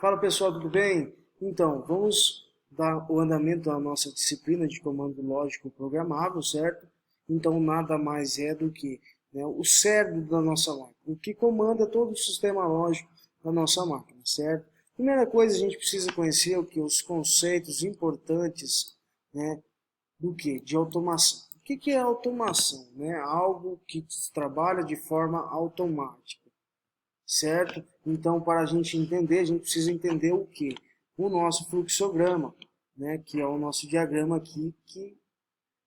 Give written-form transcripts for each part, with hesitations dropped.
Fala pessoal, tudo bem? Então, vamos dar o andamento da nossa disciplina de comando lógico programável, certo? Então, nada mais é do que o cérebro da nossa máquina, o que comanda todo o sistema lógico da nossa máquina, certo? Primeira coisa, a gente precisa conhecer os conceitos importantes, do que? De automação. O que é automação? Algo que trabalha de forma automática. Certo? Então, para a gente entender, a gente precisa entender o que? O nosso fluxograma, que é o nosso diagrama aqui, que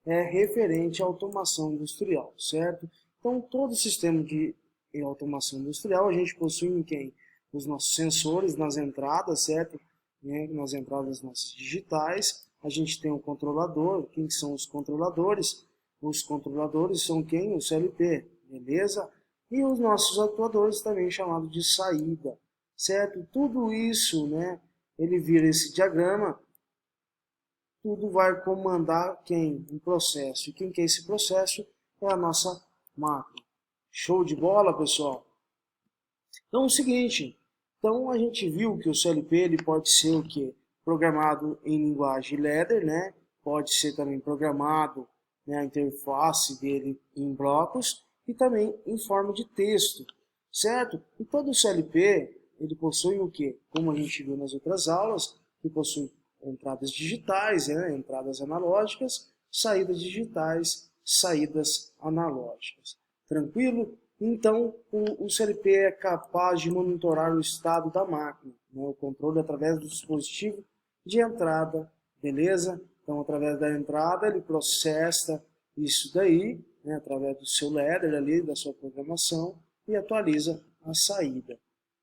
é referente à automação industrial, certo? Então, todo sistema de automação industrial, a gente possui em quem? Os nossos sensores nas entradas, certo? Nas entradas nossas digitais, a gente tem o controlador. Quem são os controladores? Os controladores são quem? O CLP, beleza? E os nossos atuadores também chamados de saída, certo? Tudo isso, ele vira esse diagrama, tudo vai comandar quem? Um processo. E quem que é esse processo? É a nossa máquina. Show de bola, pessoal? Então é o seguinte, então a gente viu que o CLP ele pode ser o quê? Programado em linguagem ladder, pode ser também programado, a interface dele em blocos, e também em forma de texto, certo? E todo o CLP, ele possui o quê? Como a gente viu nas outras aulas, que possui entradas digitais, entradas analógicas, saídas digitais, saídas analógicas. Tranquilo? Então, o CLP é capaz de monitorar o estado da máquina, o controle através do dispositivo de entrada, beleza? Então, através da entrada, ele processa isso daí, através do seu ladder ali, da sua programação, e atualiza a saída.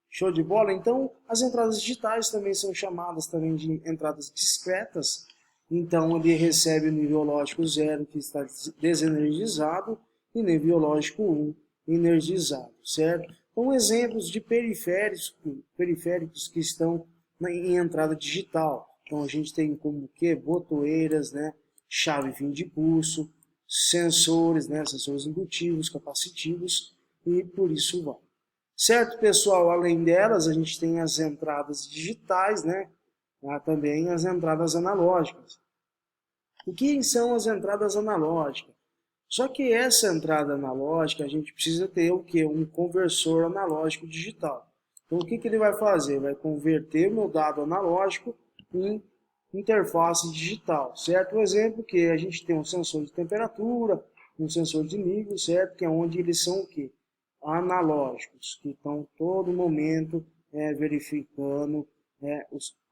Show de bola? Então, as entradas digitais também são chamadas também de entradas discretas. Então, ele recebe o nível lógico 0, que está desenergizado, e nível lógico 1, energizado, certo? Então, exemplos de periféricos que estão em entrada digital. Então, a gente tem como que botoeiras, chave fim de pulso, sensores, sensores indutivos, capacitivos, e por isso vai. Certo, pessoal? Além delas, a gente tem as entradas digitais, também as entradas analógicas. O que são as entradas analógicas? Só que essa entrada analógica, a gente precisa ter o quê? Um conversor analógico digital. Então, o que ele vai fazer? Vai converter o meu dado analógico em interface digital, certo? Um exemplo que a gente tem um sensor de temperatura, um sensor de nível, certo? Que é onde eles são o quê? Analógicos, que estão todo momento verificando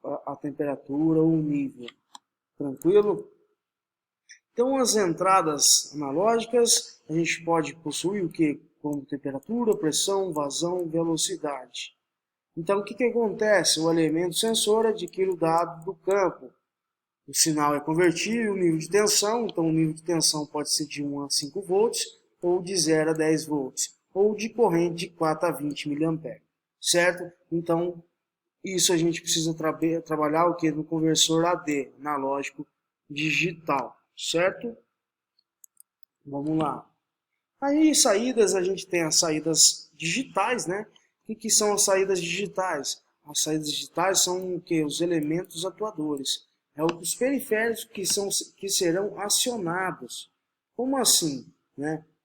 a temperatura ou o nível. Tranquilo? Então, as entradas analógicas, a gente pode possuir o que? Como temperatura, pressão, vazão, velocidade. Então, o que acontece? O elemento sensor adquire o dado do campo. O sinal é convertido, o nível de tensão, então o nível de tensão pode ser de 1 a 5 volts, ou de 0 a 10 volts, ou de corrente de 4 a 20 mA, certo? Então, isso a gente precisa trabalhar o que? No conversor AD, analógico digital, certo? Vamos lá. Aí, saídas, a gente tem as saídas digitais, O que são as saídas digitais? As saídas digitais são o que? Os elementos atuadores. Os periféricos que serão acionados. Como assim?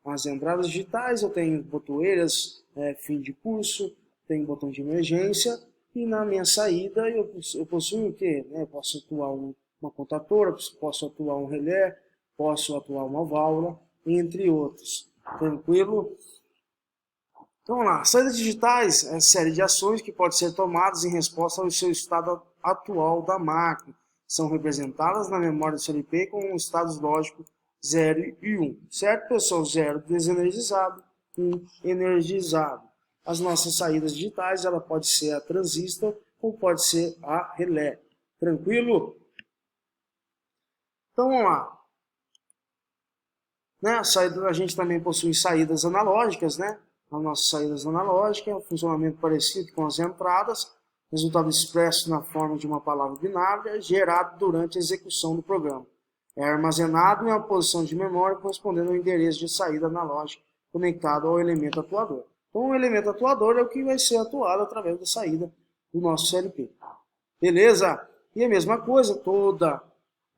As entradas digitais eu tenho botoeiras, fim de curso, tenho botão de emergência, e na minha saída eu possuo o que? Eu posso atuar uma contatora, posso atuar um relé, posso atuar uma válvula, entre outros. Tranquilo? Então, vamos lá. Saídas digitais é a série de ações que podem ser tomadas em resposta ao seu estado atual da máquina. São representadas na memória do CLP com estados lógicos 0 e 1. Certo, pessoal? 0 desenergizado, 1 energizado. As nossas saídas digitais, ela pode ser a transistor ou pode ser a relé. Tranquilo? Então, vamos lá. A gente também possui saídas analógicas, As nossas saídas analógicas, funcionamento parecido com as entradas, resultado expresso na forma de uma palavra binária, gerado durante a execução do programa. É armazenado em uma posição de memória correspondendo ao endereço de saída analógica conectado ao elemento atuador. Então, o elemento atuador é o que vai ser atuado através da saída do nosso CLP. Beleza? E a mesma coisa, toda,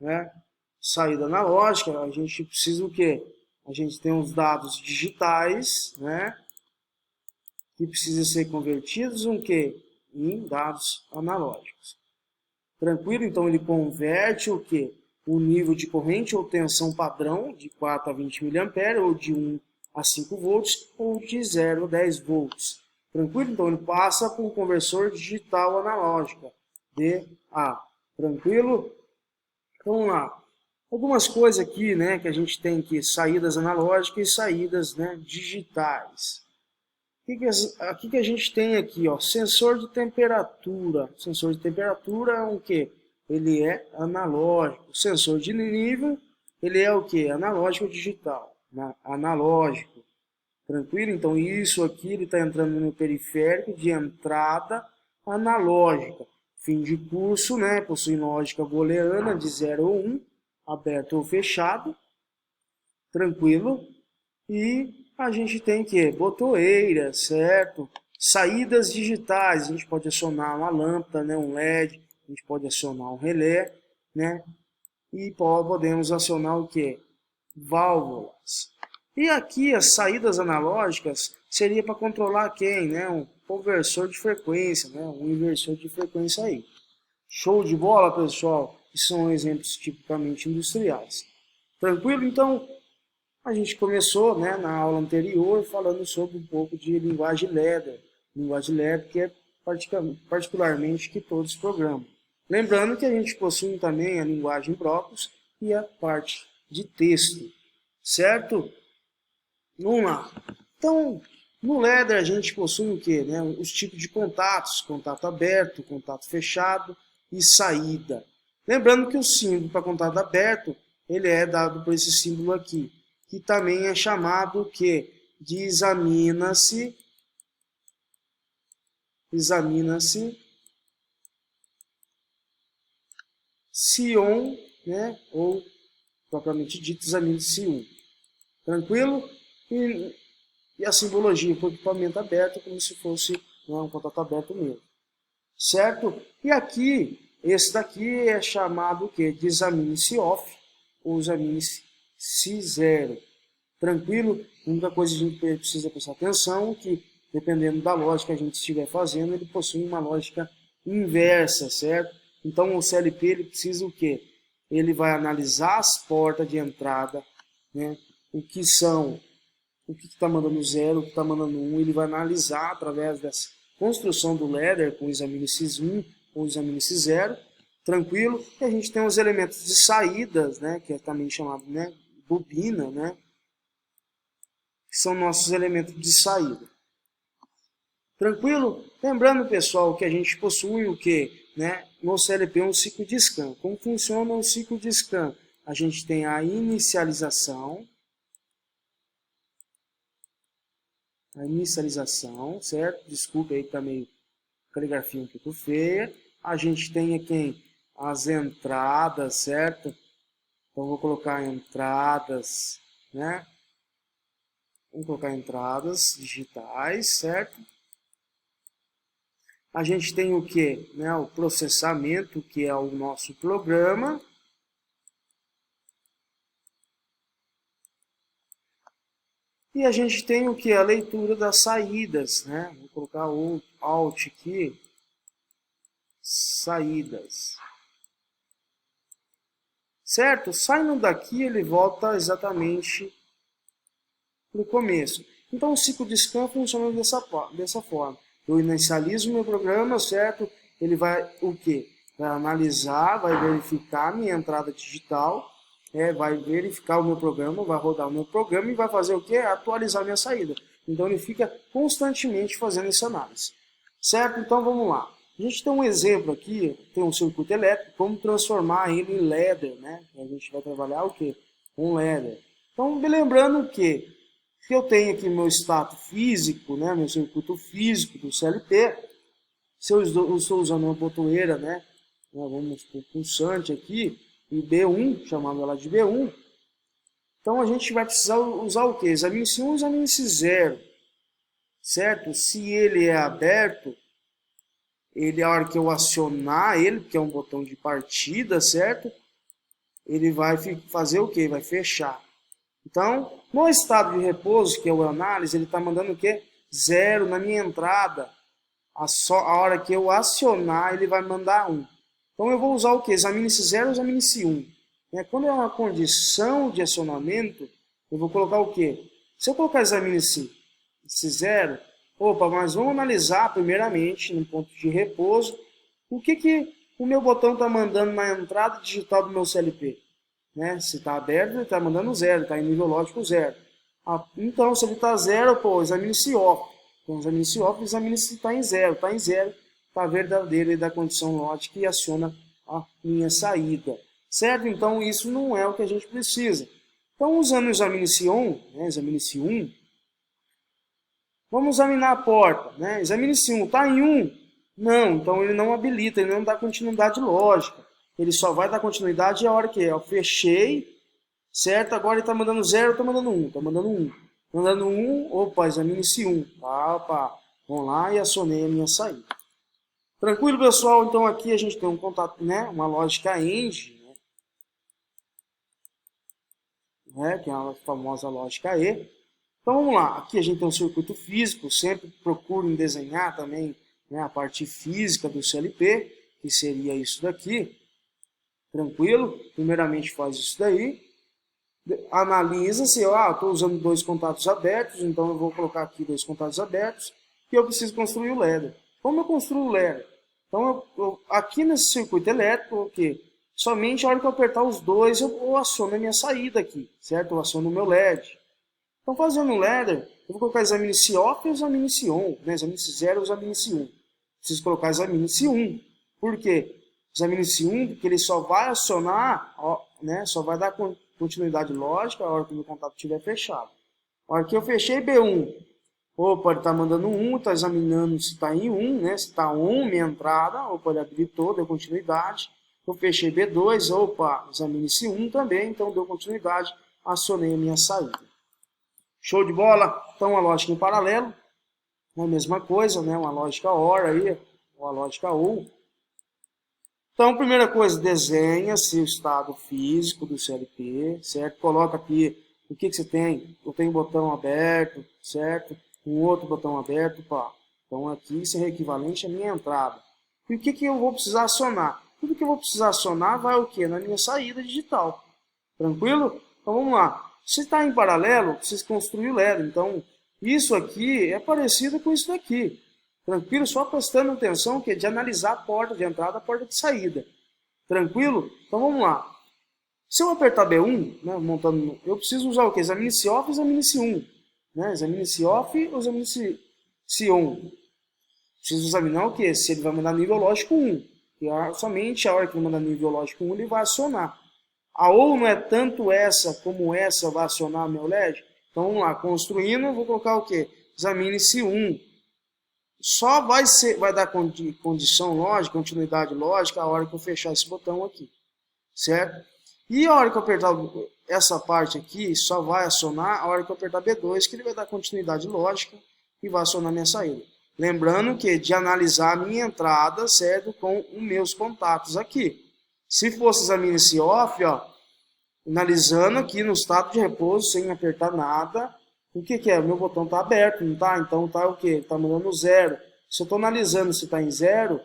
né, saída analógica, a gente precisa o quê? A gente tem os dados digitais, né, que precisam ser convertidos em quê? Em dados analógicos. Tranquilo? Então ele converte o quê? O nível de corrente ou tensão padrão de 4 a 20 mA, ou de 1 a 5 volts, ou de 0 a 10 volts. Tranquilo? Então ele passa por um conversor digital analógico, DA. Tranquilo? Então, vamos lá. Algumas coisas aqui, né, que a gente tem aqui, saídas analógicas e saídas, né, digitais. Aqui que a gente tem aqui, ó, sensor de temperatura. Sensor de temperatura é o quê? Ele é analógico. Sensor de nível, ele é o quê? Analógico ou digital? Analógico. Tranquilo? Então isso aqui ele está entrando no periférico de entrada analógica. Fim de curso, né? Possui lógica booleana de 0 ou 1, aberto ou fechado. Tranquilo? E a gente tem que botoeira, certo? Saídas digitais, a gente pode acionar uma lâmpada, né, um LED, a gente pode acionar um relé, né? E podemos acionar o que? Válvulas. E aqui as saídas analógicas seria para controlar quem, né? Um conversor de frequência, né? Um inversor de frequência aí. Show de bola, pessoal? Isso são exemplos tipicamente industriais. Tranquilo? Então, a gente começou, né, na aula anterior falando sobre um pouco de linguagem ladder. Linguagem ladder que é particularmente que todos programam. Lembrando que a gente possui também a linguagem blocos e a parte de texto. Certo? Vamos lá. Então, no ladder a gente possui o quê? Né? Os tipos de contatos, contato aberto, contato fechado e saída. Lembrando que o símbolo para contato aberto, ele é dado por esse símbolo aqui, que também é chamado que de examina-se se on, né? Ou propriamente dito, examine-se um. Tranquilo? E a simbologia para o equipamento aberto como se fosse, né, um contato aberto mesmo. Certo? E aqui, esse daqui é chamado o quê? De examine-se off ou examine-se zero. Tranquilo? A única coisa que a gente precisa prestar atenção é que, dependendo da lógica que a gente estiver fazendo, ele possui uma lógica inversa, certo? Então, o CLP ele precisa o quê? Ele vai analisar as portas de entrada, né? O que está mandando 0, o que está mandando 1, ele vai analisar através dessa construção do ladder com o examine-se 1 ou examine-se 0, tranquilo? E a gente tem os elementos de saídas, né? Que é também chamado, né, bobina, né? Que são nossos elementos de saída. Tranquilo? Lembrando, pessoal, que a gente possui o que? Né? No CLP um ciclo de scan. Como funciona o ciclo de scan? A gente tem a inicialização, certo? Desculpa aí que tá meio caligrafia um pouco feia. A gente tem aqui as entradas, certo? Então vou colocar entradas, né? Vamos colocar entradas digitais, certo? A gente tem o que? Né? O processamento, que é o nosso programa. E a gente tem o que? A leitura das saídas, né? Vou colocar o Alt aqui. Saídas. Certo? Saindo daqui, ele volta exatamente no começo. Então, o ciclo de scan funciona dessa forma. Eu inicializo o meu programa, certo? Ele vai o quê? Vai analisar, vai verificar a minha entrada digital, vai verificar o meu programa, vai rodar o meu programa e vai fazer o quê? Atualizar a minha saída. Então, ele fica constantemente fazendo essa análise. Certo? Então, vamos lá. A gente tem um exemplo aqui, tem um circuito elétrico, como transformar ele em ladder, né? A gente vai trabalhar o quê? Um ladder. Então, lembrando que eu tenho aqui meu status físico, né, meu circuito físico do CLP, se eu estou usando uma botoeira, né, vamos por pulsante aqui, e B1, chamando ela de B1, então a gente vai precisar usar o quê? Examine-se 1 e examine-se 0, certo? Se ele é aberto, ele, a hora que eu acionar ele, que é um botão de partida, certo? Ele vai fazer o quê? Vai fechar. Então, no estado de repouso, que é o análise, ele está mandando o quê? 0 na minha entrada. A hora que eu acionar, ele vai mandar 1. Então, eu vou usar o quê? Examine-se 0, examine-se 1. Quando é uma condição de acionamento, eu vou colocar o quê? Se eu colocar examine-se 0, opa, mas vamos analisar primeiramente, no ponto de repouso, o que o meu botão está mandando na entrada digital do meu CLP. Se está aberto, ele está mandando 0, está em nível lógico 0. Então, se ele está 0, pô, examine-se off. Então, examine-se off, examine se está em 0. Está em 0, está verdadeiro da condição lógica e aciona a minha saída. Certo? Então, isso não é o que a gente precisa. Então, usando o examine-se on, examine-se 1, vamos examinar a porta. Examine-se 1, está em 1? Não, então ele não habilita, ele não dá continuidade lógica. Ele só vai dar continuidade a hora que eu fechei, certo? Agora ele está mandando 0, está mandando 1, está mandando 1. Mandando 1, opa, examine-se 1. Opa, vamos lá e acionei a minha saída. Tranquilo, pessoal? Então aqui a gente tem um contato, uma lógica END, que é a famosa lógica E. Então vamos lá, aqui a gente tem um circuito físico, sempre procurem desenhar também a parte física do CLP, que seria isso daqui. Tranquilo? Primeiramente faz isso daí. Analisa se eu estou usando 2 contatos abertos, então eu vou colocar aqui 2 contatos abertos e eu preciso construir o ladder. Como eu construo o ladder? Então aqui nesse circuito elétrico, o quê? Somente a hora que eu apertar os 2 eu aciono a minha saída aqui, certo? Eu aciono o meu LED. Então fazendo o ladder, eu vou colocar examine-se off e examine-se on, examine-se 0 e examine-se 1. Preciso colocar examine-se 1. Por quê? Examine-se 1, porque ele só vai acionar, só vai dar continuidade lógica a hora que o meu contato estiver fechado. A hora que eu fechei B1, opa, ele está mandando 1, está examinando se está em 1, se está on minha entrada, opa, ele habilitou, deu continuidade. Eu fechei B2, opa, examine-se 1 também, então deu continuidade, acionei a minha saída. Show de bola? Então a lógica em paralelo, a mesma coisa, uma lógica OR aí, ou a lógica OR. Então, primeira coisa, desenha-se o estado físico do CLP, certo? Coloca aqui o que você tem. Eu tenho um botão aberto, certo? Um outro botão aberto, pá. Então, aqui isso é equivalente à minha entrada. E o que eu vou precisar acionar? Tudo que eu vou precisar acionar vai o quê? Na minha saída digital. Tranquilo? Então, vamos lá. Se está em paralelo, precisa construir o ladder. Então, isso aqui é parecido com isso daqui. Tranquilo? Só prestando atenção que é de analisar a porta de entrada e a porta de saída. Tranquilo? Então vamos lá. Se eu apertar B1, montando, eu preciso usar o quê? Examine-se off e examine-se 1. Examine-se off ou examine-se on. Preciso examinar o quê? Se ele vai mandar nível lógico 1. E somente a hora que ele mandar nível lógico 1 ele vai acionar. A OU não é tanto essa como essa vai acionar meu LED. Então vamos lá. Construindo, eu vou colocar o quê? Examine-se 1. Só vai dar condição lógica, continuidade lógica, a hora que eu fechar esse botão aqui, certo? E a hora que eu apertar essa parte aqui, só vai acionar a hora que eu apertar B2, que ele vai dar continuidade lógica e vai acionar minha saída. Lembrando que de analisar a minha entrada, certo, com os meus contatos aqui. Se fosse examine-se off, analisando aqui no estado de repouso, sem apertar nada, o que é? O meu botão está aberto, não está? Então está o quê? Ele está mandando 0. Se eu estou analisando se está em 0,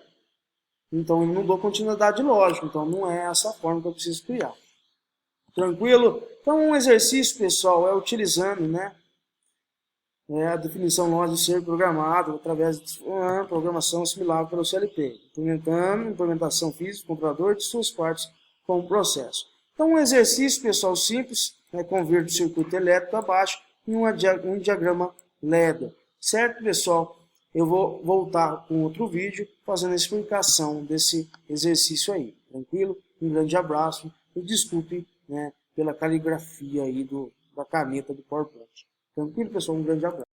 então eu não dou continuidade lógica. Então não é essa forma que eu preciso criar. Tranquilo? Então um exercício, pessoal, é utilizando a definição lógica de ser programado através de uma programação assimilável pelo CLP, implementando implementação física do controlador de suas partes como processo. Então um exercício, pessoal, simples, converter o circuito elétrico abaixo em um diagrama ladder. Certo, pessoal? Eu vou voltar com outro vídeo fazendo a explicação desse exercício aí. Tranquilo? Um grande abraço e desculpe pela caligrafia aí da caneta do PowerPoint. Tranquilo, pessoal? Um grande abraço.